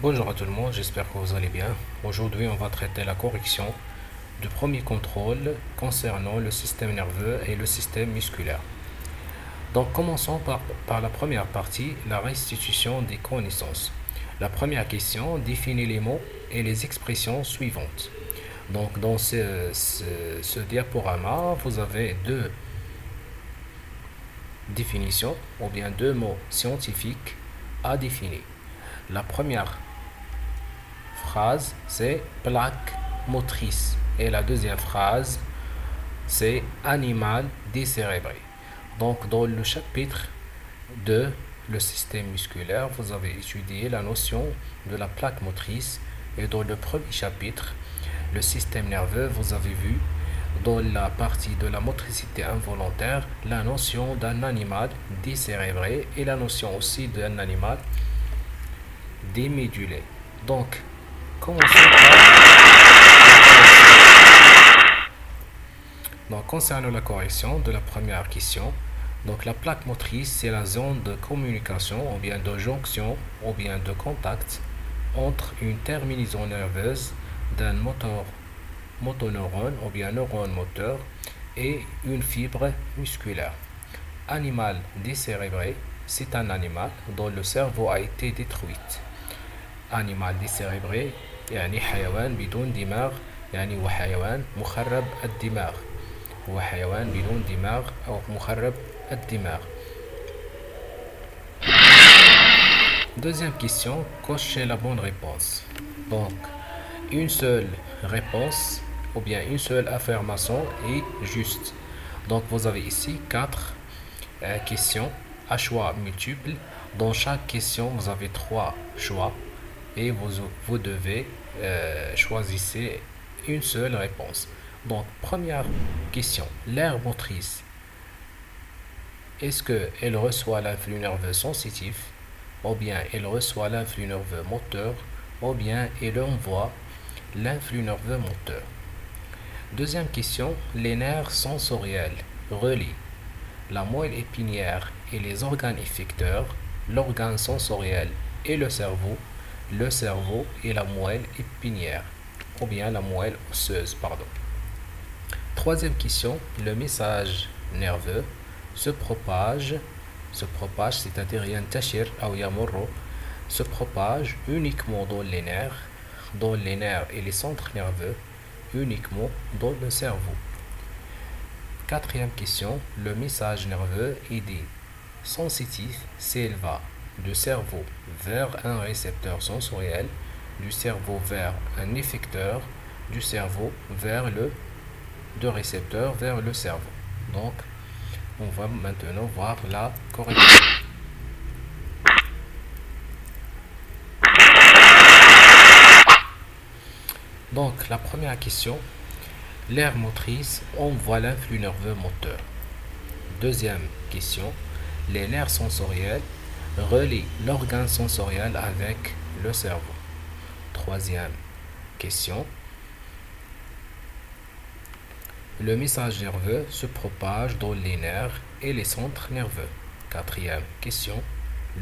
Bonjour à tout le monde, j'espère que vous allez bien. Aujourd'hui, on va traiter la correction du premier contrôle concernant le système nerveux et le système musculaire. Donc, commençons par la première partie, la restitution des connaissances. La première question définit les mots et les expressions suivantes. Donc, dans ce diaporama, vous avez deux définitions ou bien deux mots scientifiques à définir. La première phrase, c'est plaque motrice. Et la deuxième phrase, c'est animal décérébré. Donc, dans le chapitre de le système musculaire, vous avez étudié la notion de la plaque motrice. Et dans le premier chapitre, le système nerveux, vous avez vu dans la partie de la motricité involontaire la notion d'un animal décérébré et la notion aussi d'un animal démédulé. Donc, commençons donc, concernant la correction de la première question, donc la plaque motrice, c'est la zone de communication ou bien de jonction ou bien de contact entre une terminaison nerveuse d'un motoneurone ou bien neurone moteur et une fibre musculaire. Animal décérébré, c'est un animal dont le cerveau a été détruit. Animal décérébré يعني حيوان بدون دماغ، يعني هو حيوان مخرب الدماغ، هو حيوان بدون دماغ أو مخرب الدماغ. Deuxième question, cochez la bonne réponse. Donc, une seule réponse ou bien une seule affirmation est juste. Donc, vous avez ici quatre questions à choix multiples. Dans chaque question, vous avez trois choix et vous devez choisir une seule réponse. Donc, première question, l'aire motrice, est-ce qu'elle reçoit l'influx nerveux sensitif, ou bien elle reçoit l'influx nerveux moteur, ou bien elle envoie l'influx nerveux moteur? Deuxième question, les nerfs sensoriels relient la moelle épinière et les organes effecteurs, l'organe sensoriel et le cerveau et la moelle épinière, ou bien la moelle osseuse, pardon. Troisième question, le message nerveux se propage, c'est-à-dire ينتشر أو يمر, se propage uniquement dans les nerfs et les centres nerveux, uniquement dans le cerveau. Quatrième question, le message nerveux est dit sensitif s'il va du cerveau vers un récepteur sensoriel, du cerveau vers un effecteur, du cerveau vers de récepteur vers le cerveau. Donc, on va maintenant voir la correction. Donc, la première question, l'aire motrice envoie l'influx nerveux moteur. Deuxième question, les nerfs sensoriels relient l'organe sensoriel avec le cerveau. Troisième question, le message nerveux se propage dans les nerfs et les centres nerveux. Quatrième question,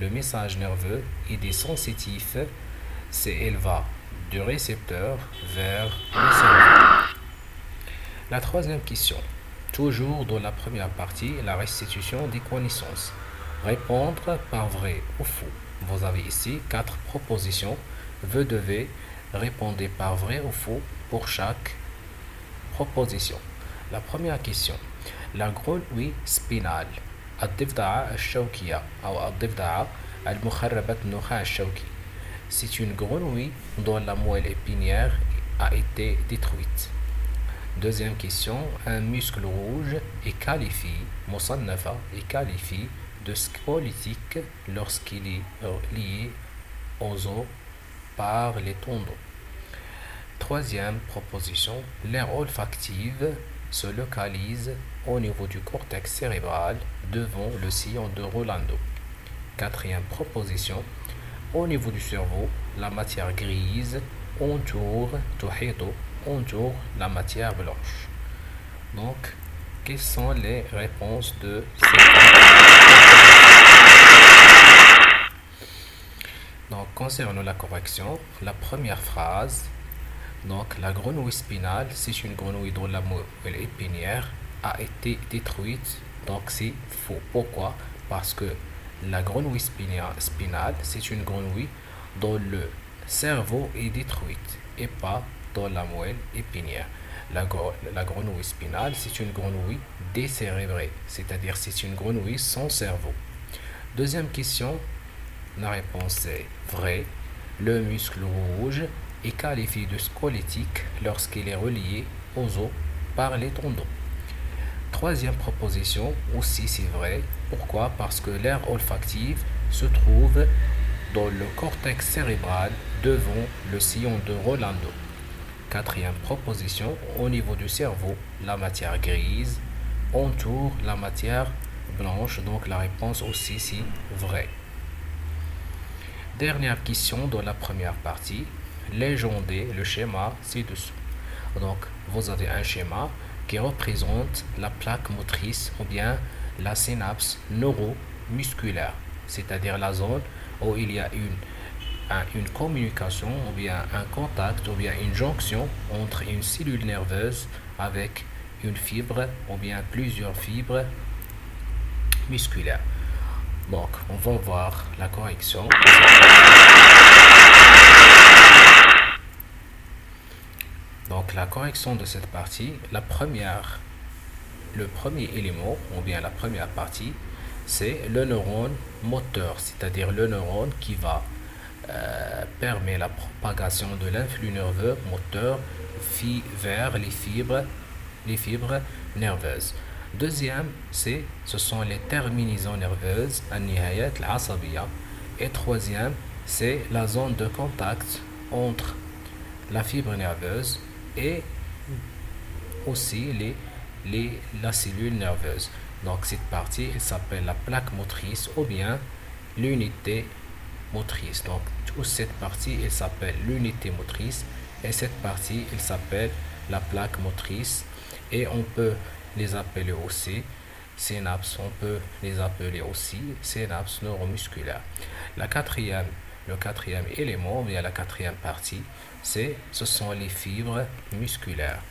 le message nerveux est sensitif si il va du récepteur vers le cerveau. La troisième question, toujours dans la première partie, la restitution des connaissances. Répondre par vrai ou faux. Vous avez ici quatre propositions. Vous devez répondre par vrai ou faux pour chaque proposition. La première question, la grenouille spinale الضفدعة الشوكية أو الضفدعة المخربة النخاع الشوكي. C'est une grenouille dont la moelle épinière a été détruite. Deuxième question, un muscle rouge est qualifié, مصنفة, est qualifié de squelettique lorsqu'il est lié aux os par les tendons. Troisième proposition, l'aire olfactive se localise au niveau du cortex cérébral devant le sillon de Rolando. Quatrième proposition, au niveau du cerveau, la matière grise entoure la matière blanche. Donc, quelles sont les réponses de ces Donc, concernant la correction, la première phrase, donc la grenouille spinale, c'est une grenouille dont la moelle épinière a été détruite, donc c'est faux. Pourquoi? Parce que la grenouille spinale, c'est une grenouille dont le cerveau est détruit et pas dans la moelle épinière. La grenouille spinale, c'est une grenouille décérébrée, c'est-à-dire c'est une grenouille sans cerveau. Deuxième question, la réponse est vraie. Le muscle rouge est qualifié de squelettique lorsqu'il est relié aux os par les tendons. Troisième proposition, aussi c'est vrai. Pourquoi? Parce que l'aire olfactive se trouve dans le cortex cérébral devant le sillon de Rolando. Quatrième proposition, au niveau du cerveau, la matière grise entoure la matière blanche, donc la réponse aussi c'est vrai. Dernière question dans la première partie, légendez le schéma ci-dessous. Donc vous avez un schéma qui représente la plaque motrice ou bien la synapse neuromusculaire, c'est-à-dire la zone où il y a une communication ou bien un contact ou bien une jonction entre une cellule nerveuse avec une fibre ou bien plusieurs fibres musculaires. Donc, on va voir la correction. Donc, la correction de cette partie, le premier élément ou bien la première partie, c'est le neurone moteur, c'est-à-dire le neurone qui va permet la propagation de l'influx nerveux moteur vers les fibres nerveuses. Deuxième, ce sont les terminaisons nerveuses, النهايات العصبية. Et troisième, c'est la zone de contact entre la fibre nerveuse et aussi la cellule nerveuse. Donc cette partie, elle s'appelle la plaque motrice ou bien l'unité motrice. Donc toute cette partie, elle s'appelle l'unité motrice et cette partie, elle s'appelle la plaque motrice et on peut les appeler aussi synapses, on peut les appeler aussi synapses neuromusculaires. Le quatrième élément, bien la quatrième partie, ce sont les fibres musculaires.